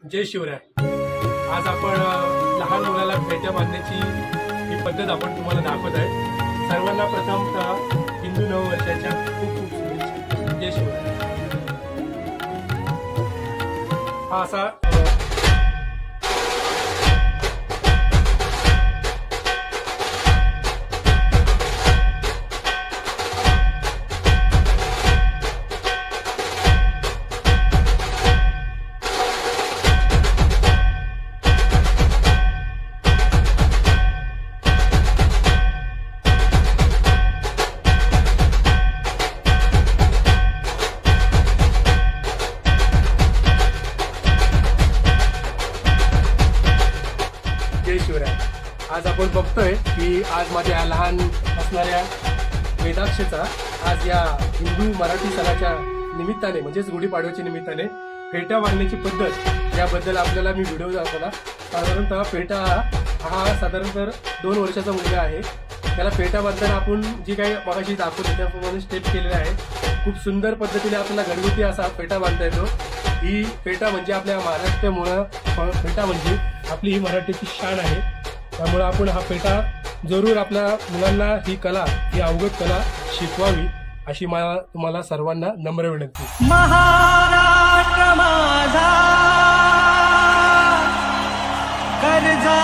जय शिवराय। आज आपण लहान मुलाला फेट्या बांधण्याची ही पद्धत आपण तुम्हाला दाखवत आहे। सर्वांना प्रथमतः हिंदू नववर्षाच्या खूप खूप शुभेच्छा। जय शिवराय। हा असा जय शिवराय। आज आपण बघतोय की आज माझ्या लहान असणाऱ्या वेदाक्षेचा आज या हिंदू मराठी सणाच्या निमित्ताने म्हणजेच गुढीपाडव्याच्या निमित्ताने फेटा बांधण्याची पद्धत याबद्दल आपल्याला मी व्हिडिओ दाखवला। साधारणतः फेटा हा साधारणतः 2 वर्षाचा मुलगा आहे। त्याला फेटा बांधताना आपण जी काही मगाशी दाखवली त्याप्रमाणे स्टेप केलेले आहे। खूप सुंदर पद्धतीने आपल्याला घरगुती असा फेटा बांधता येतो। ही फेटा म्हणजे आपल्या महाराष्ट्रामुळे फेटा म्हणजे आपली ही मराठीची शान आहे। त्यामुळे आपण हा फेटा जरूर आपल्या मुलांना ही कला ही अवगत कला शिकवावी अशी मला तुम्हाला सर्वांना नम्र विनंती। महाराष्ट्र माझा कर्जा